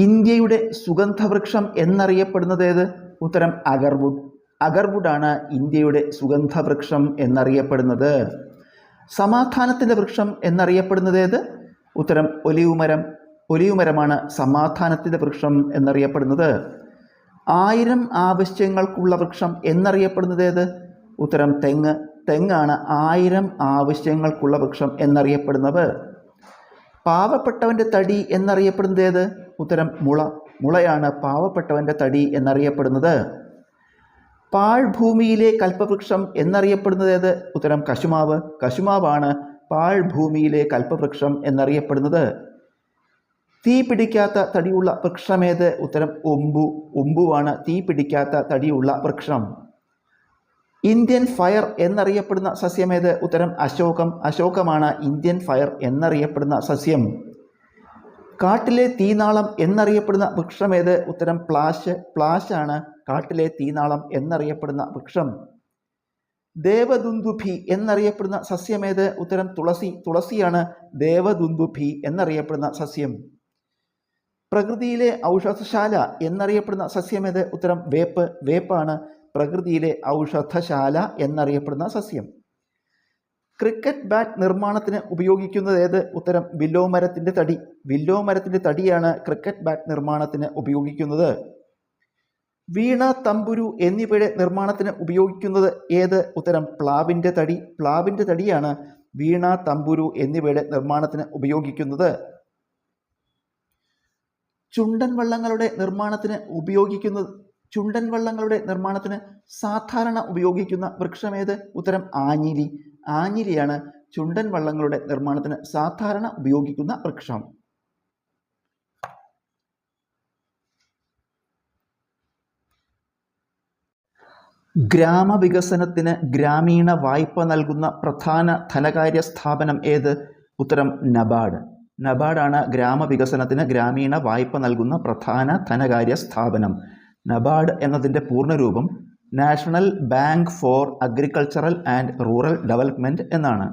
ഇന്ത്യയുടെ സുഗന്ധവൃക്ഷം എന്നറിയപ്പെടുന്നത് ഏത്? ഉത്തരം അഗർവുഡ്. അഗർവുഡാണ് ഇന്ത്യയുടെ സുഗന്ധവൃക്ഷം എന്നറിയപ്പെടുന്നത്. സമാധാനത്തിൻ്റെ വൃക്ഷം എന്നറിയപ്പെടുന്നത് ഏത്? ഉത്തരം ഒലിവ് മരം. ഒലിവ് മരമാണ് സമാധാനത്തിൻ്റെ വൃക്ഷം എന്നറിയപ്പെടുന്നത്. 1000 ആവശ്യങ്ങൾക്കുള്ള വൃക്ഷം എന്നറിയപ്പെടുന്നത് ഏത്? ഉത്തരം തെങ്ങ്. തെങ്ങാണ് 1000 ആവശ്യങ്ങൾക്കുള്ള വൃക്ഷം എന്നറിയപ്പെടുന്നത്. പാവപ്പെട്ടവൻ്റെ തടി എന്നറിയപ്പെടുന്നത് ഏത്? ഉത്തരം മുള. മുളയാണ് പാവപ്പെട്ടവൻ്റെ തടി എന്നറിയപ്പെടുന്നത്. പാഴ്ഭൂമിയിലെ കൽപ്പവൃക്ഷം എന്നറിയപ്പെടുന്നത് ഏത്? ഉത്തരം കശുമാവ്. കശുമാവാണ് പാഴ്ഭൂമിയിലെ കൽപ്പവൃക്ഷം എന്നറിയപ്പെടുന്നത്. തീ പിടിക്കാത്ത തടിയുള്ള വൃക്ഷമേത്? ഉത്തരം ഒമ്പു. ഒമ്പുവാണ് തീ പിടിക്കാത്ത തടിയുള്ള വൃക്ഷം. ഇന്ത്യൻ ഫയർ എന്നറിയപ്പെടുന്ന സസ്യമേത്? ഉത്തരം അശോകം. അശോകമാണ് ഇന്ത്യൻ ഫയർ എന്നറിയപ്പെടുന്ന സസ്യം. കാട്ടിലെ തീനാളം എന്നറിയപ്പെടുന്ന വൃക്ഷമേത്? ഉത്തരം പ്ലാശ്. പ്ലാശാണ് കാട്ടിലെ തീനാളം എന്നറിയപ്പെടുന്ന വൃക്ഷം. ദേവദുന്ദുഭി എന്നറിയപ്പെടുന്ന സസ്യമേത്? ഉത്തരം തുളസി. തുളസിയാണ് ദേവദുന്ദുഭി എന്നറിയപ്പെടുന്ന സസ്യം. പ്രകൃതിയിലെ ഔഷധശാല എന്നറിയപ്പെടുന്ന സസ്യമേത്? ഉത്തരം വേപ്പ്. വേപ്പാണ് പ്രകൃതിയിലെ ഔഷധശാല എന്നറിയപ്പെടുന്ന സസ്യം. ക്രിക്കറ്റ് ബാറ്റ് നിർമ്മാണത്തിന് ഉപയോഗിക്കുന്നത് ഏത്? ഉത്തരം വില്ലോ മരത്തിൻ്റെ തടി. വില്ലോ മരത്തിൻ്റെ തടിയാണ് ക്രിക്കറ്റ് ബാറ്റ് നിർമ്മാണത്തിന് ഉപയോഗിക്കുന്നത്. വീണ, തമ്പുരു എന്നിവയുടെ നിർമ്മാണത്തിന് ഉപയോഗിക്കുന്നത് ഏത്? ഉത്തരം പ്ലാവിൻ്റെ തടി. പ്ലാവിൻ്റെ തടിയാണ് വീണ, തമ്പുരു എന്നിവയുടെ നിർമ്മാണത്തിന് ഉപയോഗിക്കുന്നത്. ചുണ്ടൻ വള്ളങ്ങളുടെ നിർമ്മാണത്തിന് സാധാരണ ഉപയോഗിക്കുന്ന വൃക്ഷമേത്? ഉത്തരം ആഞ്ഞിലി. ആഞ്ഞിലിയാണ് ചുണ്ടൻ വള്ളങ്ങളുടെ നിർമ്മാണത്തിന് സാധാരണ ഉപയോഗിക്കുന്ന വൃക്ഷം. ഗ്രാമവികസനത്തിന് ഗ്രാമീണ വായ്പ നൽകുന്ന പ്രധാന ധനകാര്യ സ്ഥാപനം ഏത്? ഉത്തരം നബാർഡ്. നബാർഡാണ് ഗ്രാമവികസനത്തിന് ഗ്രാമീണ വായ്പ നൽകുന്ന പ്രധാന ധനകാര്യ സ്ഥാപനം. നബാർഡ് എന്നതിൻ്റെ പൂർണ്ണരൂപം national bank for agricultural and rural development എന്നാണ്.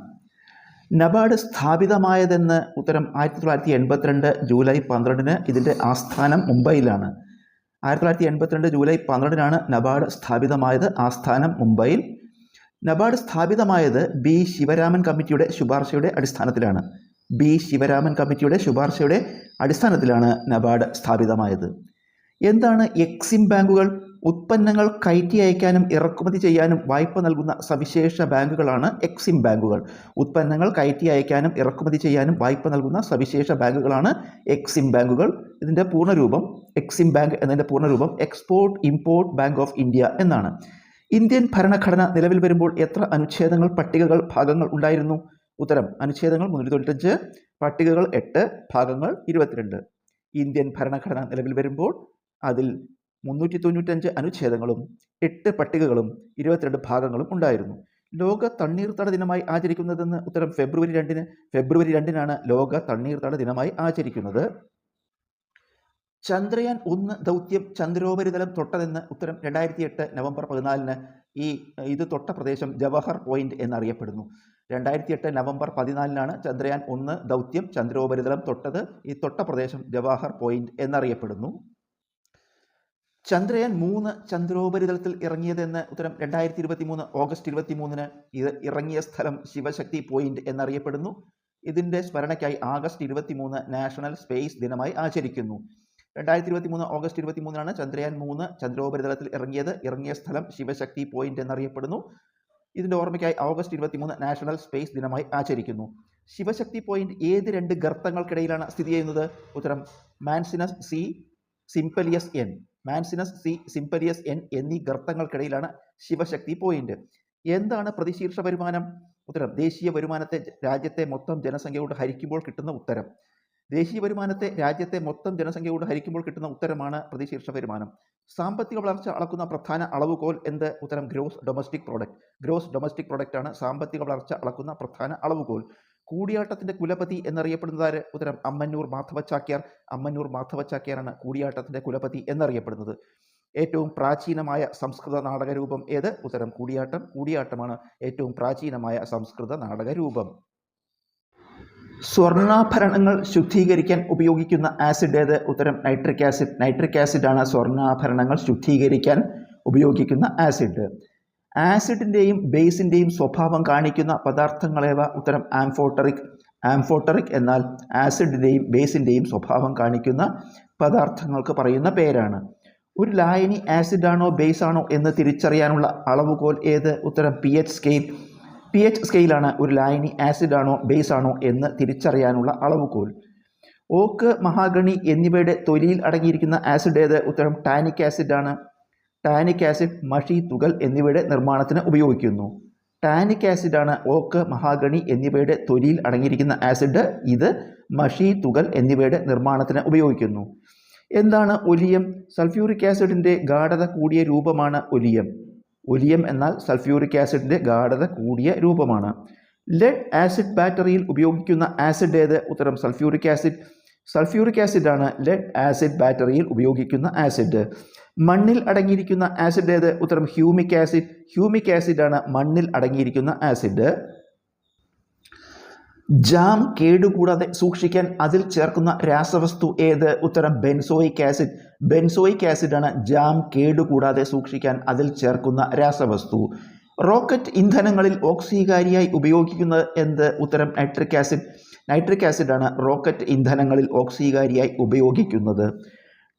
നബാർഡ് സ്ഥാപിതമായതെന്ന്? ഉത്തരം 1982 ജൂലൈ 12 ഇതിൻ്റെ ആസ്ഥാനം മുംബൈയിലാണ്. 1982 ജൂലൈ 12 നബാർഡ് സ്ഥാപിതമായത്. ആസ്ഥാനം മുംബൈയിൽ. നബാർഡ് സ്ഥാപിതമായത് ബി ശിവരാമൻ കമ്മിറ്റിയുടെ ശുപാർശയുടെ അടിസ്ഥാനത്തിലാണ്. ബി ശിവരാമൻ കമ്മിറ്റിയുടെ ശുപാർശയുടെ അടിസ്ഥാനത്തിലാണ് നബാർഡ് സ്ഥാപിതമായത്. എന്താണ് എക്സിം ബാങ്കുകൾ? ഉത്പന്നങ്ങൾ കയറ്റി അയക്കാനും ഇറക്കുമതി ചെയ്യാനും വായ്പ നൽകുന്ന സവിശേഷ ബാങ്കുകളാണ് എക്സിം ബാങ്കുകൾ. ഉത്പന്നങ്ങൾ കയറ്റി അയക്കാനും ഇറക്കുമതി ചെയ്യാനും വായ്പ നൽകുന്ന സവിശേഷ ബാങ്കുകളാണ് എക്സിം ബാങ്കുകൾ. ഇതിൻ്റെ പൂർണ്ണരൂപം എക്സിം ബാങ്ക് എന്നതിൻ്റെ പൂർണ്ണരൂപം export import bank of India എന്നാണ്. ഇന്ത്യൻ ഭരണഘടന നിലവിൽ വരുമ്പോൾ എത്ര അനുച്ഛേദങ്ങൾ, പട്ടികകൾ, ഭാഗങ്ങൾ ഉണ്ടായിരുന്നു? ഉത്തരം അനുച്ഛേദങ്ങൾ 395, പട്ടികകൾ 8, ഭാഗങ്ങൾ 22. ഇന്ത്യൻ ഭരണഘടന നിലവിൽ വരുമ്പോൾ അതിൽ 395 അനുച്ഛേദങ്ങളും 8 പട്ടികകളും 22 ഭാഗങ്ങളും ഉണ്ടായിരുന്നു. ലോക തണ്ണീർത്തട ദിനമായി ആചരിക്കുന്നതെന്ന്? ഉത്തരം ഫെബ്രുവരി 2. ഫെബ്രുവരി 2 ലോക തണ്ണീർത്തട ദിനമായി ആചരിക്കുന്നത്. ചന്ദ്രയാൻ 1 ദൗത്യം ചന്ദ്രോപരിതലം തൊട്ടതെന്ന്? ഉത്തരം 2008 നവംബർ 14. ഇത് തൊട്ട പ്രദേശം ജവഹർ പോയിന്റ് എന്നറിയപ്പെടുന്നു. 2008 നവംബർ 14 ചന്ദ്രയാൻ 1 ദൗത്യം ചന്ദ്രോപരിതലം തൊട്ടത്. ഈ തൊട്ട പ്രദേശം ജവഹർ പോയിന്റ് എന്നറിയപ്പെടുന്നു. ചന്ദ്രയാൻ 3 ചന്ദ്രോപരിതലത്തിൽ ഇറങ്ങിയതെന്ന്? ഉത്തരം 2023 ഓഗസ്റ്റ് 23. ഇത് ഇറങ്ങിയ സ്ഥലം ശിവശക്തി പോയിന്റ് എന്നറിയപ്പെടുന്നു. ഇതിൻ്റെ സ്മരണയ്ക്കായി ആഗസ്റ്റ് 23 നാഷണൽ സ്പേസ് ദിനമായി ആചരിക്കുന്നു. 2023 ഓഗസ്റ്റ് 23 ചന്ദ്രയാൻ 3 ചന്ദ്രോപരിതലത്തിൽ ഇറങ്ങിയത്. ഇറങ്ങിയ സ്ഥലം ശിവശക്തി പോയിന്റ് എന്നറിയപ്പെടുന്നു. ഇതിൻ്റെ ഓർമ്മയ്ക്കായി ഓഗസ്റ്റ് 23 നാഷണൽ സ്പേസ് ദിനമായി ആചരിക്കുന്നു. ശിവശക്തി പോയിന്റ് ഏത് 2 ഗർത്തങ്ങൾക്കിടയിലാണ് സ്ഥിതി ചെയ്യുന്നത്? ഉത്തരം Manzinus C, Simpelius N. Manzinus C, Simpelius N എന്നീ ഗർത്തങ്ങൾക്കിടയിലാണ് ശിവശക്തി പോയിന്റ്. എന്താണ് പ്രതിശീർഷ വരുമാനം? ഉത്തരം ദേശീയ വരുമാനത്തെ രാജ്യത്തെ മൊത്തം ജനസംഖ്യയോട് ഹരിക്കുമ്പോൾ കിട്ടുന്ന ഉത്തരം. ദേശീയ വരുമാനത്തെ രാജ്യത്തെ മൊത്തം ജനസംഖ്യയോട് ഹരിക്കുമ്പോൾ കിട്ടുന്ന ഉത്തരമാണ് പ്രതിശീർഷ വരുമാനം. സാമ്പത്തിക വളർച്ച അളക്കുന്ന പ്രധാന അളവുകോൽ എന്ത്? ഉത്തരം gross domestic product. Gross domestic product ആണ് സാമ്പത്തിക വളർച്ച അളക്കുന്ന പ്രധാന അളവുകോൽ. കൂടിയാട്ടത്തിന്റെ കുലപതി എന്നറിയപ്പെടുന്നത്? ഉത്തരം അമ്മന്നൂർ മാധവ ചാക്യാർ. അമ്മന്നൂർ മാധവ ചാക്യാറാണ് കൂടിയാട്ടത്തിന്റെ കുലപതി എന്നറിയപ്പെടുന്നത്. ഏറ്റവും പ്രാചീനമായ സംസ്കൃത നാടകരൂപം ഏത്? ഉത്തരം കൂടിയാട്ടം. കൂടിയാട്ടമാണ് ഏറ്റവും പ്രാചീനമായ സംസ്കൃത നാടകരൂപം. സ്വർണ്ണാഭരണങ്ങൾ ശുദ്ധീകരിക്കാൻ ഉപയോഗിക്കുന്ന ആസിഡ് ഏത്? ഉത്തരം നൈട്രിക് ആസിഡ്. നൈട്രിക് ആസിഡാണ് സ്വർണ്ണാഭരണങ്ങൾ ശുദ്ധീകരിക്കാൻ ഉപയോഗിക്കുന്ന ആസിഡ്. ആസിഡിൻ്റെയും ബേസിൻ്റെയും സ്വഭാവം കാണിക്കുന്ന പദാർത്ഥങ്ങളേവ? ഉത്തരം ആംഫോട്ടറിക്. ആംഫോട്ടറിക് എന്നാൽ ആസിഡിൻ്റെയും ബേസിൻ്റെയും സ്വഭാവം കാണിക്കുന്ന പദാർത്ഥങ്ങൾക്ക് പറയുന്ന പേരാണ്. ഒരു ലായനി ആസിഡാണോ ബേസാണോ എന്ന് തിരിച്ചറിയാനുള്ള അളവുകോൽ ഏത്? ഉത്തരം pH സ്കെയിൽ. pH സ്കെയിലാണ് ഒരു ലായനി ആസിഡാണോ ബേസാണോ എന്ന് തിരിച്ചറിയാനുള്ള അളവുകോൽ. ഓക്ക്, മഹാഗണി എന്നിവയുടെ തൊലിയിൽ അടങ്ങിയിരിക്കുന്ന ആസിഡ് ഏത്? ഉത്തരം ടാനിക് ആസിഡാണ്. ടാനിക് ആസിഡ് മഷി, തുകൽ എന്നിവയുടെ നിർമ്മാണത്തിന് ഉപയോഗിക്കുന്നു. ടാനിക് ആസിഡാണ് ഓക്ക്, മഹാഗണി എന്നിവയുടെ തൊലിയിൽ അടങ്ങിയിരിക്കുന്ന ആസിഡ്. ഇത് മഷി, തുകൽ എന്നിവയുടെ നിർമ്മാണത്തിന് ഉപയോഗിക്കുന്നു. എന്താണ് ഒലിയം? സൾഫ്യൂറിക് ആസിഡിൻ്റെ ഗാഢത കൂടിയ രൂപമാണ് ഒലിയം. ഒലിയം എന്നാൽ സൾഫ്യൂറിക് ആസിഡിൻ്റെ ഗാഢത കൂടിയ രൂപമാണ്. ലെഡ് ആസിഡ് ബാറ്ററിയിൽ ഉപയോഗിക്കുന്ന ആസിഡ് ഏത്? ഉത്തരം സൾഫ്യൂറിക് ആസിഡ്. സൾഫ്യൂറിക് ആസിഡാണ് ലെഡ് ആസിഡ് ബാറ്ററിയിൽ ഉപയോഗിക്കുന്ന ആസിഡ്. മണ്ണിൽ അടങ്ങിയിരിക്കുന്ന ആസിഡ് ഏത്? ഉത്തരം ഹ്യൂമിക് ആസിഡ്. ഹ്യൂമിക് ആസിഡാണ് മണ്ണിൽ അടങ്ങിയിരിക്കുന്ന ആസിഡ്. ജാം കേടുകൂടാതെ സൂക്ഷിക്കാൻ അതിൽ ചേർക്കുന്ന രാസവസ്തു ഏത്? ഉത്തരം ബെൻസോയിക് ആസിഡ്. ബെൻസോയിക് ആസിഡാണ് ജാം കേടുകൂടാതെ സൂക്ഷിക്കാൻ അതിൽ ചേർക്കുന്ന രാസവസ്തു. റോക്കറ്റ് ഇന്ധനങ്ങളിൽ ഓക്സികാരിയായി ഉപയോഗിക്കുന്നത് എന്ത്? ഉത്തരം നൈട്രിക് ആസിഡ്. നൈട്രിക് ആസിഡാണ് റോക്കറ്റ് ഇന്ധനങ്ങളിൽ ഓക്സികാരിയായി ഉപയോഗിക്കുന്നത്.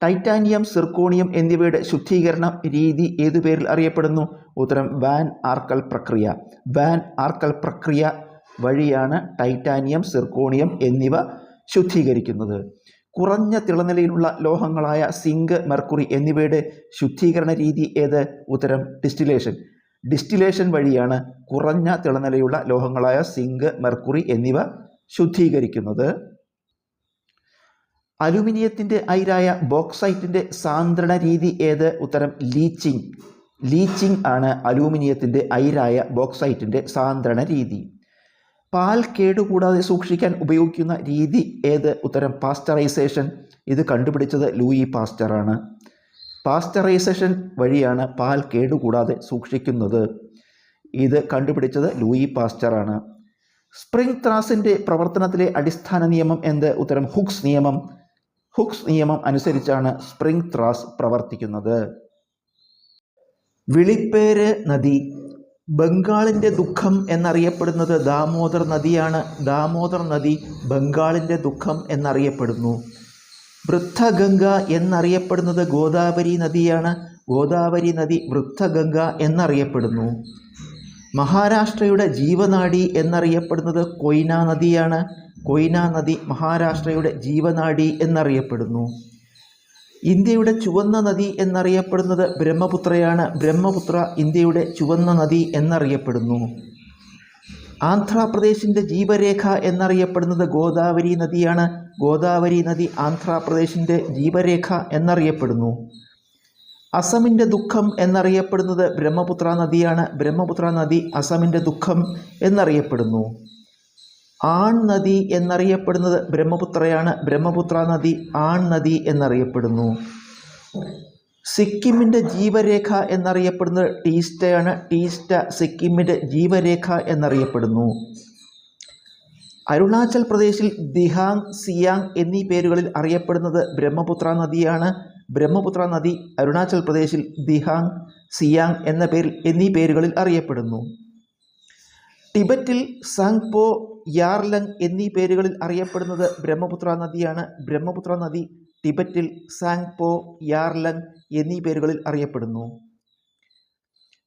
ടൈറ്റാനിയം, സിർക്കോണിയം എന്നിവയുടെ ശുദ്ധീകരണ രീതി ഏതു പേരിൽ അറിയപ്പെടുന്നു? ഉത്തരം വാൻ ആർക്കൽ പ്രക്രിയ. വാൻ ആർക്കൽ പ്രക്രിയ വഴിയാണ് ടൈറ്റാനിയം, സിർക്കോണിയം എന്നിവ ശുദ്ധീകരിക്കുന്നത്. കുറഞ്ഞ തിളനിലയിലുള്ള ലോഹങ്ങളായ സിങ്ക്, മെർക്കുറി എന്നിവയുടെ ശുദ്ധീകരണ രീതി ഏത്? ഉത്തരം ഡിസ്റ്റിലേഷൻ. ഡിസ്റ്റിലേഷൻ വഴിയാണ് കുറഞ്ഞ തിളനിലയുള്ള ലോഹങ്ങളായ സിങ്ക്, മെർക്കുറി എന്നിവ ശുദ്ധീകരിക്കുന്നത്. അലുമിനിയത്തിൻ്റെ അയിരായ ബോക്സൈറ്റിൻ്റെ സാന്ദ്രണ രീതി ഏത്? ഉത്തരം ലീച്ചിങ്. ലീച്ചിങ് ആണ് അലൂമിനിയത്തിൻ്റെ അയിരായ ബോക്സൈറ്റിൻ്റെ സാന്ദ്രണ രീതി. പാൽ കേടുകൂടാതെ സൂക്ഷിക്കാൻ ഉപയോഗിക്കുന്ന രീതി ഏത്? ഉത്തരം പാസ്ചറൈസേഷൻ. ഇത് കണ്ടുപിടിച്ചത് ലൂയി പാസ്റ്ററാണ്. പാസ്ചറൈസേഷൻ വഴിയാണ് പാൽ കേടുകൂടാതെ സൂക്ഷിക്കുന്നത്. ഇത് കണ്ടുപിടിച്ചത് ലൂയി പാസ്റ്ററാണ്. സ്പ്രിംഗ് ത്രാസിൻ്റെ പ്രവർത്തനത്തിലെ അടിസ്ഥാന നിയമം എന്ത്? ഉത്തരം ഹുക്സ് നിയമം. ഹുക്സ് നിയമം അനുസരിച്ചാണ് സ്പ്രിംഗ് ത്രാസ് പ്രവർത്തിക്കുന്നത്. വിളിപ്പേര് നദി. ബംഗാളിൻ്റെ ദുഃഖം എന്നറിയപ്പെടുന്നത് ദാമോദർ നദിയാണ്. ദാമോദർ നദി ബംഗാളിൻ്റെ ദുഃഖം എന്നറിയപ്പെടുന്നു. വൃദ്ധഗംഗ എന്നറിയപ്പെടുന്നത് ഗോദാവരി നദിയാണ്. ഗോദാവരി നദി വൃദ്ധഗംഗ എന്നറിയപ്പെടുന്നു. മഹാരാഷ്ട്രയുടെ ജീവനാഡി എന്നറിയപ്പെടുന്നത് കൊയ്ന നദിയാണ്. കൊയ്ന നദി മഹാരാഷ്ട്രയുടെ ജീവനാഡി എന്നറിയപ്പെടുന്നു. ഇന്ത്യയുടെ ചുവന്ന നദി എന്നറിയപ്പെടുന്നത് ബ്രഹ്മപുത്രയാണ്. ബ്രഹ്മപുത്ര ഇന്ത്യയുടെ ചുവന്ന നദി എന്നറിയപ്പെടുന്നു. ആന്ധ്രാപ്രദേശിൻ്റെ ജീവരേഖ എന്നറിയപ്പെടുന്നത് ഗോദാവരി നദിയാണ്. ഗോദാവരി നദി ആന്ധ്രാപ്രദേശിൻ്റെ ജീവരേഖ എന്നറിയപ്പെടുന്നു. അസമിൻ്റെ ദുഃഖം എന്നറിയപ്പെടുന്നത് ബ്രഹ്മപുത്ര നദിയാണ്. ബ്രഹ്മപുത്ര നദി അസമിൻ്റെ ദുഃഖം എന്നറിയപ്പെടുന്നു. ആൺ നദി എന്നറിയപ്പെടുന്നത് ബ്രഹ്മപുത്രയാണ്. ബ്രഹ്മപുത്ര നദി ആൺ നദി എന്നറിയപ്പെടുന്നു. സിക്കിമിൻ്റെ ജീവരേഖ എന്നറിയപ്പെടുന്നത് ടീസ്റ്റയാണ്. ടീസ്റ്റ സിക്കിമിൻ്റെ ജീവരേഖ എന്നറിയപ്പെടുന്നു. അരുണാചൽ പ്രദേശിൽ ദിഹാങ്, സിയാങ് എന്നീ പേരുകളിൽ അറിയപ്പെടുന്നത് ബ്രഹ്മപുത്ര നദിയാണ്. ബ്രഹ്മപുത്ര നദി അരുണാചൽ പ്രദേശിൽ ദിഹാങ്, സിയാങ് എന്നീ പേരുകളിൽ അറിയപ്പെടുന്നു. ടിബറ്റിൽ സാങ്പോ, യാർലങ് എന്നീ പേരുകളിൽ അറിയപ്പെടുന്നത് ബ്രഹ്മപുത്ര നദിയാണ്. ബ്രഹ്മപുത്ര നദി ടിബറ്റിൽ സാങ്പോ, യാർലങ് എന്നീ പേരുകളിൽ അറിയപ്പെടുന്നു.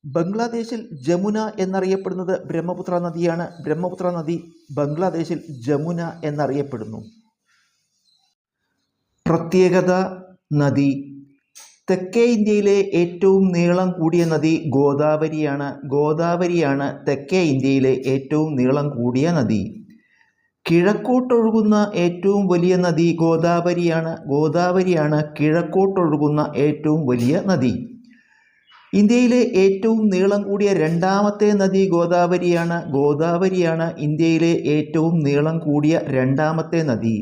ബംഗ്ലാദേശിൽ ജമുന എന്നറിയപ്പെടുന്നത് ബ്രഹ്മപുത്ര നദിയാണ്. ബ്രഹ്മപുത്ര നദി ബംഗ്ലാദേശിൽ ജമുന എന്നറിയപ്പെടുന്നു. പ്രത്യേകത നദി. തെക്കേ ഇന്ത്യയിലെ ഏറ്റവും നീളം കൂടിയ നദി ഗോദാവരിയാണ്. ഗോദാവരിയാണ് തെക്കേ ഇന്ത്യയിലെ ഏറ്റവും നീളം കൂടിയ നദി. കിഴക്കോട്ടൊഴുകുന്ന ഏറ്റവും വലിയ നദി ഗോദാവരിയാണ്. ഗോദാവരിയാണ് കിഴക്കോട്ടൊഴുകുന്ന ഏറ്റവും വലിയ നദി. ഇന്ത്യയിലെ ഏറ്റവും നീളം കൂടിയ രണ്ടാമത്തെ നദി ഗോദാവരിയാണ്. ഗോദാവരിയാണ് ഇന്ത്യയിലെ ഏറ്റവും നീളം കൂടിയ രണ്ടാമത്തെ നദി.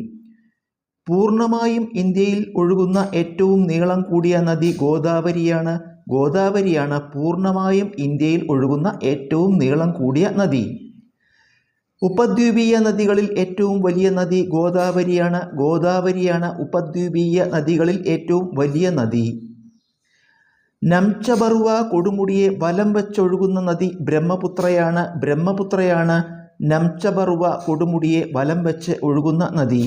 പൂർണ്ണമായും ഇന്ത്യയിൽ ഒഴുകുന്ന ഏറ്റവും നീളം കൂടിയ നദി ഗോദാവരിയാണ്. ഗോദാവരിയാണ് പൂർണ്ണമായും ഇന്ത്യയിൽ ഒഴുകുന്ന ഏറ്റവും നീളം കൂടിയ നദി. ഉപദ്വീപീയ നദികളിൽ ഏറ്റവും വലിയ നദി ഗോദാവരിയാണ്. ഗോദാവരിയാണ് ഉപദ്വീപീയ നദികളിൽ ഏറ്റവും വലിയ നദി. നംചബറുവ കൊടുമുടിയെ വലം വെച്ചൊഴുകുന്ന നദി ബ്രഹ്മപുത്രയാണ്. ബ്രഹ്മപുത്രയാണ് നംചബറുവ കൊടുമുടിയെ വലം വെച്ച് ഒഴുകുന്ന നദി.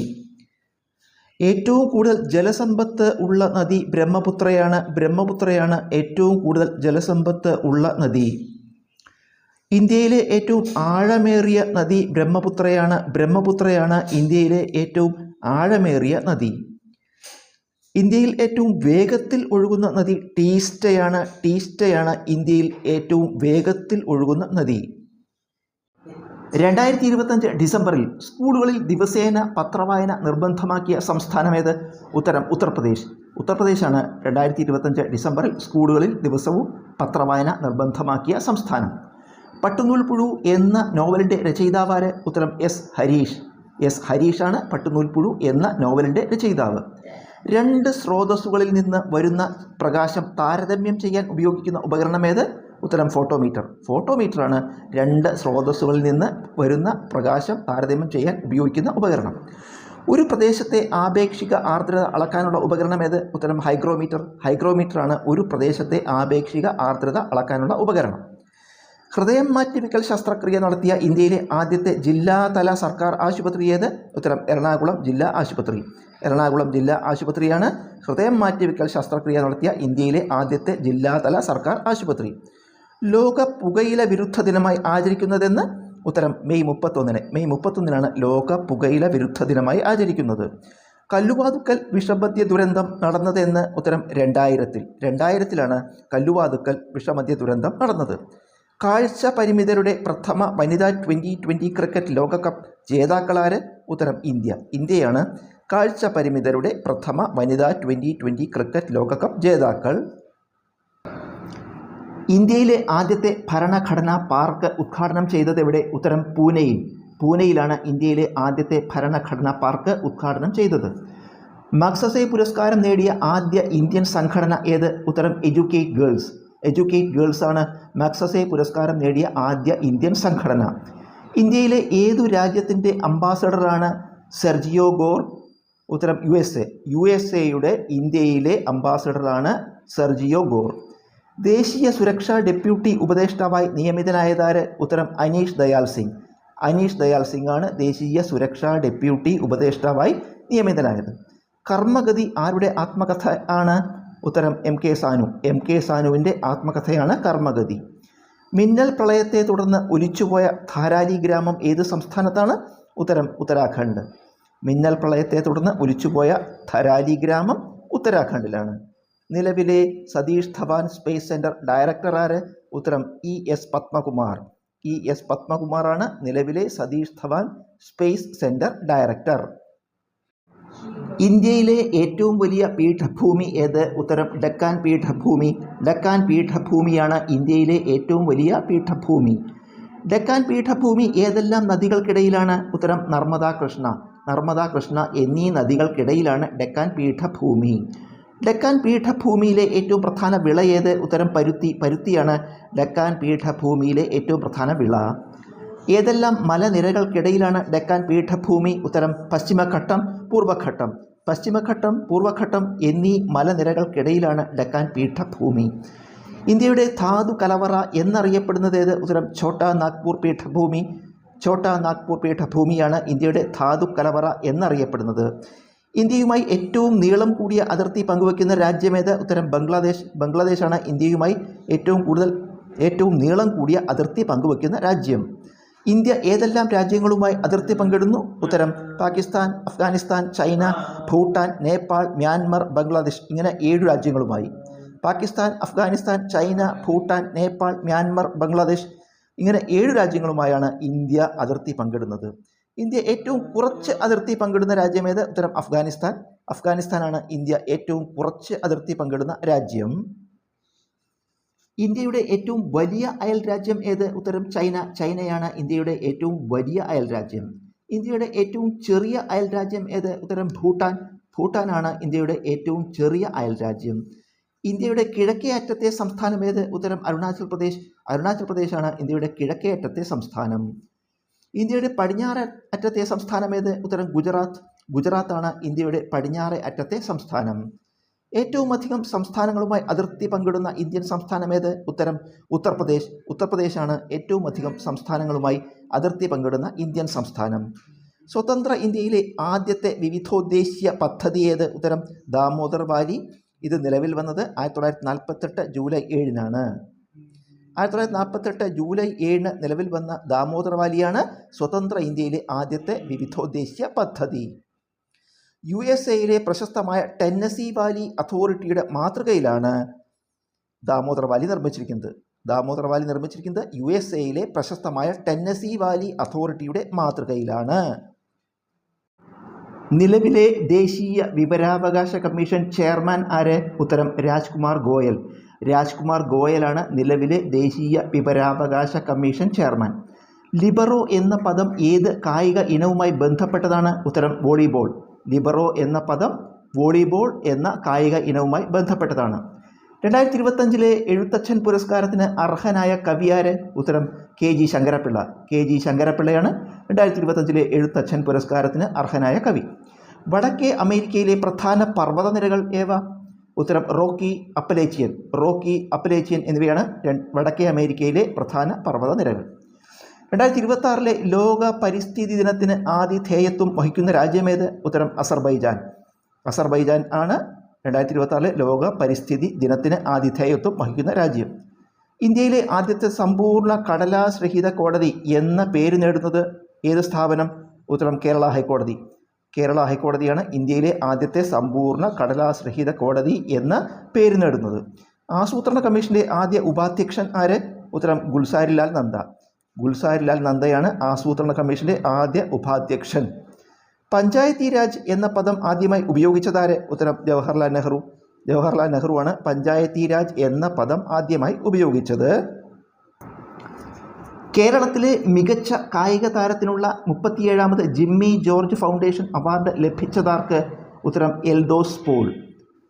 ഏറ്റവും കൂടുതൽ ജലസമ്പത്ത് ഉള്ള നദി ബ്രഹ്മപുത്രയാണ്. ബ്രഹ്മപുത്രയാണ് ഏറ്റവും കൂടുതൽ ജലസമ്പത്ത് ഉള്ള നദി. ഇന്ത്യയിലെ ഏറ്റവും ആഴമേറിയ നദി ബ്രഹ്മപുത്രയാണ്. ബ്രഹ്മപുത്രയാണ് ഇന്ത്യയിലെ ഏറ്റവും ആഴമേറിയ നദി. ഇന്ത്യയിൽ ഏറ്റവും വേഗത്തിൽ ഒഴുകുന്ന നദി ടീസ്റ്റയാണ്. ടീസ്റ്റയാണ് ഇന്ത്യയിൽ ഏറ്റവും വേഗത്തിൽ ഒഴുകുന്ന നദി. 2025 ഡിസംബറിൽ സ്കൂളുകളിൽ ദിവസേന പത്രവായന നിർബന്ധമാക്കിയ സംസ്ഥാനമേത്? ഉത്തരം ഉത്തർപ്രദേശ്. ഉത്തർപ്രദേശാണ് 2025 ഡിസംബറിൽ സ്കൂളുകളിൽ ദിവസവും പത്രവായന നിർബന്ധമാക്കിയ സംസ്ഥാനം. പട്ടുനൂൽ പുഴു എന്ന നോവലിൻ്റെ രചയിതാവാര്? ഉത്തരം എസ് ഹരീഷ്. എസ് ഹരീഷാണ് പട്ടുനൂൽ പുഴു എന്ന നോവലിൻ്റെ രചയിതാവ്. രണ്ട് സ്രോതസ്സുകളിൽ നിന്ന് വരുന്ന പ്രകാശം താരതമ്യം ചെയ്യാൻ ഉപയോഗിക്കുന്ന ഉപകരണമേത്? ഉത്തരം ഫോട്ടോമീറ്റർ. ഫോട്ടോമീറ്ററാണ് രണ്ട് സ്രോതസ്സുകളിൽ നിന്ന് വരുന്ന പ്രകാശം താരതമ്യം ചെയ്യാൻ ഉപയോഗിക്കുന്ന ഉപകരണം. ഒരു പ്രദേശത്തെ ആപേക്ഷിക ആർദ്രത അളക്കാനുള്ള ഉപകരണമേത്? ഉത്തരം ഹൈഗ്രോമീറ്റർ. ഹൈഗ്രോമീറ്ററാണ് ഒരു പ്രദേശത്തെ ആപേക്ഷിക ആർദ്രത അളക്കാനുള്ള ഉപകരണം. ഹൃദയം മാറ്റിവെക്കൽ ശസ്ത്രക്രിയ നടത്തിയ ഇന്ത്യയിലെ ആദ്യത്തെ ജില്ലാതല സർക്കാർ ആശുപത്രി ഏത്? ഉത്തരം എറണാകുളം ജില്ലാ ആശുപത്രി. എറണാകുളം ജില്ലാ ആശുപത്രിയാണ് ഹൃദയം മാറ്റിവെക്കൽ ശസ്ത്രക്രിയ നടത്തിയ ഇന്ത്യയിലെ ആദ്യത്തെ ജില്ലാതല സർക്കാർ ആശുപത്രി. ലോക പുകയില വിരുദ്ധ ദിനമായി ആചരിക്കുന്നതെന്ന്? ഉത്തരം മെയ് 31. മെയ് 31 ലോക പുകയില വിരുദ്ധ ദിനമായി ആചരിക്കുന്നത്. കല്ലുവാതുക്കൽ വിഷമദ്യ ദുരന്തം നടന്നതെന്ന്? ഉത്തരം 2000. കല്ലുവാതുക്കൽ വിഷമദ്യ ദുരന്തം നടന്നത്. കാഴ്ച പരിമിതരുടെ പ്രഥമ വനിതാ 2020 ക്രിക്കറ്റ് ലോകകപ്പ് ജേതാക്കളാര്? ഉത്തരം ഇന്ത്യ. ഇന്ത്യയാണ് കാഴ്ച പരിമിതരുടെ പ്രഥമ വനിതാ 2020 ക്രിക്കറ്റ് ലോകകപ്പ് ജേതാക്കൾ. ഇന്ത്യയിലെ ആദ്യത്തെ ഭരണഘടനാ പാർക്ക് ഉദ്ഘാടനം ചെയ്തത് എവിടെ? ഉത്തരം പൂനെയിൽ. പൂനെയിലാണ് ഇന്ത്യയിലെ ആദ്യത്തെ ഭരണഘടനാ പാർക്ക് ഉദ്ഘാടനം ചെയ്തത്. മഗ്സസെ പുരസ്കാരം നേടിയ ആദ്യ ഇന്ത്യൻ സംഘടന ഏത്? ഉത്തരം എഡ്യൂക്കേറ്റ് ഗേൾസ്. എഡ്യൂക്കേറ്റ് ഗേൾസ് ആണ് മഗ്സസെ പുരസ്കാരം നേടിയ ആദ്യ ഇന്ത്യൻ സംഘടന. ഇന്ത്യയിലെ ഏതു രാജ്യത്തിൻ്റെ അംബാസഡറാണ് സെർജിയോ ഗോർ? ഉത്തരം USA. USA ഇന്ത്യയിലെ അംബാസഡറാണ് സെർജിയോ ഗോർ. ദേശീയ സുരക്ഷാ ഡെപ്യൂട്ടി ഉപദേഷ്ടാവായി നിയമിതനായതാര്? ഉത്തരം അനീഷ് ദയാൽ സിംഗ്. അനീഷ് ദയാൽ സിംഗ് ആണ് ദേശീയ സുരക്ഷാ ഡെപ്യൂട്ടി ഉപദേഷ്ടാവായി നിയമിതനായത്. കർമ്മഗതി ആരുടെ ആത്മകഥ ആണ്? ഉത്തരം MK സാനു. MK സാനുവിൻ്റെ ആത്മകഥയാണ് കർമ്മഗതി. മിന്നൽ പ്രളയത്തെ തുടർന്ന് ഒലിച്ചുപോയ ധാരാലി ഗ്രാമം ഏത് സംസ്ഥാനത്താണ്? ഉത്തരം ഉത്തരാഖണ്ഡ്. മിന്നൽ പ്രളയത്തെ തുടർന്ന് ഒലിച്ചുപോയ ധാരാലി ഗ്രാമം ഉത്തരാഖണ്ഡിലാണ്. നിലവിലെ Satish Dhawan space centre director ആര്? ഉത്തരം ES പത്മകുമാർ. ES പത്മകുമാറാണ് നിലവിലെ Satish Dhawan space centre director. ഇന്ത്യയിലെ ഏറ്റവും വലിയ പീഠഭൂമി ഏത്? ഉത്തരം ഡക്കാൻ പീഠഭൂമി. ഡക്കാൻ പീഠഭൂമിയാണ് ഇന്ത്യയിലെ ഏറ്റവും വലിയ പീഠഭൂമി. ഡക്കാൻ പീഠഭൂമി ഏതെല്ലാം നദികൾക്കിടയിലാണ്? ഉത്തരം നർമ്മദ, കൃഷ്ണ. നർമ്മദ, കൃഷ്ണ എന്നീ നദികൾക്കിടയിലാണ് ഡക്കാൻ പീഠഭൂമി. ഡക്കാൻ പീഠഭൂമിയിലെ ഏറ്റവും പ്രധാന വിള ഏത്? ഉത്തരം പരുത്തി. പരുത്തിയാണ് ഡക്കാൻ പീഠഭൂമിയിലെ ഏറ്റവും പ്രധാന വിള. ഏതെല്ലാം മലനിരകൾക്കിടയിലാണ് ഡക്കാൻ പീഠഭൂമി? ഉത്തരം പശ്ചിമഘട്ടം, പൂർവ്വഘട്ടം. പശ്ചിമഘട്ടം, പൂർവ്വഘട്ടം എന്നീ മലനിരകൾക്കിടയിലാണ് ഡക്കാൻ പീഠഭൂമി. ഇന്ത്യയുടെ ധാതു കലവറ എന്നറിയപ്പെടുന്നത് ഏത്? ഉത്തരം ഛോട്ടാ നാഗ്പൂർ പീഠഭൂമി. ഛോട്ടാ നാഗ്പൂർ പീഠഭൂമിയാണ് ഇന്ത്യയുടെ ധാതു കലവറ എന്നറിയപ്പെടുന്നത്. ഇന്ത്യയുമായി ഏറ്റവും നീളം കൂടിയ അതിർത്തി പങ്കുവയ്ക്കുന്ന രാജ്യമേത്? ഉത്തരം ബംഗ്ലാദേശ്. ബംഗ്ലാദേശാണ് ഇന്ത്യയുമായി ഏറ്റവും നീളം കൂടിയ അതിർത്തി പങ്കുവയ്ക്കുന്ന രാജ്യം. ഇന്ത്യ ഏതെല്ലാം രാജ്യങ്ങളുമായി അതിർത്തി പങ്കിടുന്നു? ഉത്തരം പാകിസ്ഥാൻ, അഫ്ഗാനിസ്ഥാൻ, ചൈന, ഭൂട്ടാൻ, നേപ്പാൾ, മ്യാൻമർ, ബംഗ്ലാദേശ്. ഇങ്ങനെ 7 രാജ്യങ്ങളുമായി. പാകിസ്ഥാൻ, അഫ്ഗാനിസ്ഥാൻ, ചൈന, ഭൂട്ടാൻ, നേപ്പാൾ, മ്യാൻമർ, ബംഗ്ലാദേശ് ഇങ്ങനെ 7 രാജ്യങ്ങളുമായാണ് ഇന്ത്യ അതിർത്തി പങ്കിടുന്നത്. ഇന്ത്യ ഏറ്റവും കുറച്ച് അതിർത്തി പങ്കിടുന്ന രാജ്യമേത്? ഉത്തരം അഫ്ഗാനിസ്ഥാൻ. അഫ്ഗാനിസ്ഥാനാണ് ഇന്ത്യ ഏറ്റവും കുറച്ച് അതിർത്തി പങ്കിടുന്ന രാജ്യം. ഇന്ത്യയുടെ ഏറ്റവും വലിയ അയൽ രാജ്യം ഏത്? ഉത്തരം ചൈന. ചൈനയാണ് ഇന്ത്യയുടെ ഏറ്റവും വലിയ അയൽ രാജ്യം. ഇന്ത്യയുടെ ഏറ്റവും ചെറിയ അയൽ രാജ്യം ഏത്? ഉത്തരം ഭൂട്ടാൻ. ഭൂട്ടാനാണ് ഇന്ത്യയുടെ ഏറ്റവും ചെറിയ അയൽ രാജ്യം. ഇന്ത്യയുടെ കിഴക്കേ അറ്റത്തെ സംസ്ഥാനം ഏത്? ഉത്തരം അരുണാചൽ പ്രദേശ്. അരുണാചൽ പ്രദേശാണ് ഇന്ത്യയുടെ കിഴക്കേ അറ്റത്തെ സംസ്ഥാനം. ഇന്ത്യയുടെ പടിഞ്ഞാറ് അറ്റത്തെ സംസ്ഥാനം ഏത്? ഉത്തരം ഗുജറാത്ത്. ഗുജറാത്താണ് ഇന്ത്യയുടെ പടിഞ്ഞാറ് അറ്റത്തെ സംസ്ഥാനം. ഏറ്റവും അധികം സംസ്ഥാനങ്ങളുമായി അതിർത്തി പങ്കിടുന്ന ഇന്ത്യൻ സംസ്ഥാനം ഏത്? ഉത്തരം ഉത്തർപ്രദേശ്. ഉത്തർപ്രദേശാണ് ഏറ്റവും അധികം സംസ്ഥാനങ്ങളുമായി അതിർത്തി പങ്കിടുന്ന ഇന്ത്യൻ സംസ്ഥാനം. സ്വതന്ത്ര ഇന്ത്യയിലെ ആദ്യത്തെ വിവിധോദ്ദേശ്യ പദ്ധതി ഏത്? ഉത്തരം ദാമോദർ വാലി. ഇത് നിലവിൽ വന്നത് 1948 ജൂലൈ 7-നാണ്. 1948 ജൂലൈ 7-ന് നിലവിൽ വന്ന ദാമോദർ വാലിയാണ് സ്വതന്ത്ര ഇന്ത്യയിലെ ആദ്യത്തെ വിവിധോദ്ദേശ്യ പദ്ധതി. USA-യിലെ പ്രശസ്തമായ ടെന്നസി വാലി അതോറിറ്റിയുടെ മാതൃകയിലാണ് ദാമോദർ വാലി നിർമ്മിച്ചിരിക്കുന്നത്. ദാമോദർ വാലി നിർമ്മിച്ചിരിക്കുന്നത് USA-യിലെ പ്രശസ്തമായ ടെന്നസി വാലി അതോറിറ്റിയുടെ മാതൃകയിലാണ്. നിലവിലെ ദേശീയ വിവരാവകാശ കമ്മീഷൻ ചെയർമാൻ ആര്? ഉത്തരം രാജ്കുമാർ ഗോയൽ. രാജ്കുമാർ ഗോയലാണ് നിലവിലെ ദേശീയ വിവരാവകാശ കമ്മീഷൻ ചെയർമാൻ. ലിബറോ എന്ന പദം ഏത് കായിക ഇനവുമായി ബന്ധപ്പെട്ടതാണ്? ഉത്തരം വോളിബോൾ. ലിബറോ എന്ന പദം വോളിബോൾ എന്ന കായിക ഇനവുമായി ബന്ധപ്പെട്ടതാണ്. 2025 എഴുത്തച്ഛൻ പുരസ്കാരത്തിന് അർഹനായ കവിയാര്? ഉത്തരം KG ശങ്കരപ്പിള്ള. KG ശങ്കരപ്പിള്ളയാണ് 2025 എഴുത്തച്ഛൻ പുരസ്കാരത്തിന് അർഹനായ കവി. വടക്കേ അമേരിക്കയിലെ പ്രധാന പർവ്വതനിരകൾ ഏവ? ഉത്തരം റോക്കി, അപ്പലേച്ചിയൻ. റോക്കി, അപ്പലേച്ചിയൻ എന്നിവയാണ് വടക്കേ അമേരിക്കയിലെ പ്രധാന പർവ്വതനിരകൾ. 2026 ലോക പരിസ്ഥിതി ദിനത്തിന് ആതിഥേയത്വം വഹിക്കുന്ന രാജ്യമേത്? ഉത്തരം അസർബൈജാൻ. അസർബൈജാൻ ആണ് 2026 ലോക പരിസ്ഥിതി ദിനത്തിന് ആതിഥേയത്വം വഹിക്കുന്ന രാജ്യം. ഇന്ത്യയിലെ ആദ്യത്തെ സമ്പൂർണ്ണ കടലാസ് രഹിത കോടതി എന്ന പേര് നേടുന്നത് ഏത് സ്ഥാപനം? ഉത്തരം കേരള ഹൈക്കോടതി. കേരള ഹൈക്കോടതിയാണ് ഇന്ത്യയിലെ ആദ്യത്തെ സമ്പൂർണ്ണ കടലാസ് രഹിത കോടതി എന്ന പേര് നേടുന്നത്. ആസൂത്രണ കമ്മീഷന്റെ ആദ്യ ഉപാധ്യക്ഷൻ ആര്? ഉത്തരം ഗുൽസാരിലാൽ നന്ദ. ഗുൽസാരിലാൽ നന്ദയാണ് ആസൂത്രണ കമ്മീഷന്റെ ആദ്യ ഉപാധ്യക്ഷൻ. പഞ്ചായത്തി രാജ് എന്ന പദം ആദ്യമായി ഉപയോഗിച്ചതാര്? ഉത്തരം ജവഹർലാൽ നെഹ്റു. ജവഹർലാൽ നെഹ്റുവാണ് പഞ്ചായത്തി രാജ് എന്ന പദം ആദ്യമായി ഉപയോഗിച്ചത്. കേരളത്തിലെ മികച്ച കായിക താരത്തിനുള്ള 37ാമത് ജിമ്മി ജോർജ് ഫൗണ്ടേഷൻ അവാർഡ് ലഭിച്ചതാർക്ക്? ഉത്തരം എൽദോസ് പോൾ.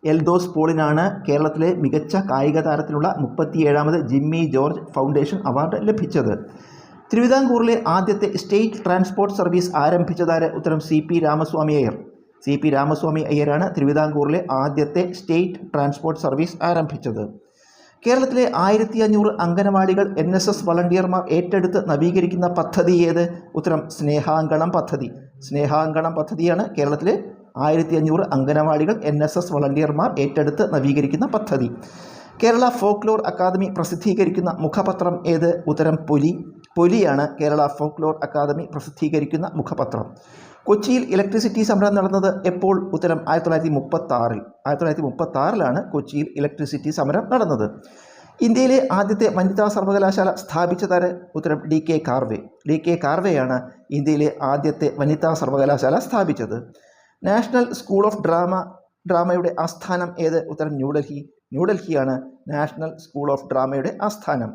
എൽദോസ് പോളിനാണ് കേരളത്തിലെ മികച്ച കായിക താരത്തിനുള്ള 37ാമത് ജിമ്മി ജോർജ് ഫൗണ്ടേഷൻ അവാർഡ് ലഭിച്ചത്. തിരുവിതാംകൂറിലെ ആദ്യത്തെ സ്റ്റേറ്റ് ട്രാൻസ്പോർട്ട് സർവീസ് ആരംഭിച്ചതാര്? ഉത്തരം CP രാമസ്വാമി അയ്യർ. CP രാമസ്വാമി അയ്യരാണ് തിരുവിതാംകൂറിലെ ആദ്യത്തെ സ്റ്റേറ്റ് ട്രാൻസ്പോർട്ട് സർവീസ് ആരംഭിച്ചത്. കേരളത്തിലെ 1500 അംഗനവാടികൾ NSS വളണ്ടിയർമാർ ഏറ്റെടുത്ത് നവീകരിക്കുന്ന പദ്ധതി ഏത്? ഉത്തരം സ്നേഹാങ്കണം പദ്ധതി. സ്നേഹാങ്കണം പദ്ധതിയാണ് കേരളത്തിലെ 1500 അംഗനവാടികൾ NSS വളണ്ടിയർമാർ ഏറ്റെടുത്ത് നവീകരിക്കുന്ന പദ്ധതി. കേരള ഫോക്ലോർ അക്കാദമി പ്രസിദ്ധീകരിക്കുന്ന മുഖപത്രം ഏത്? ഉത്തരം പൊലി. പൊലിയാണ് കേരള ഫോക്ലോർ അക്കാദമി പ്രസിദ്ധീകരിക്കുന്ന മുഖപത്രം. കൊച്ചിയിൽ ഇലക്ട്രിസിറ്റി സമരം നടന്നത് എപ്പോൾ? ഉത്തരം 1936. 1936ലാണ് കൊച്ചിയിൽ ഇലക്ട്രിസിറ്റി സമരം നടന്നത്. ഇന്ത്യയിലെ ആദ്യത്തെ വനിതാ സർവകലാശാല സ്ഥാപിച്ചതാര്? ഉത്തരം DK കാർവേ. DK കാർവേയാണ് ഇന്ത്യയിലെ ആദ്യത്തെ വനിതാ സർവകലാശാല സ്ഥാപിച്ചത്. നാഷണൽ സ്കൂൾ ഓഫ് ഡ്രാമയുടെ ആസ്ഥാനം ഏത്? ഉത്തരം ന്യൂഡൽഹി. ന്യൂഡൽഹിയാണ് നാഷണൽ സ്കൂൾ ഓഫ് ഡ്രാമയുടെ ആസ്ഥാനം.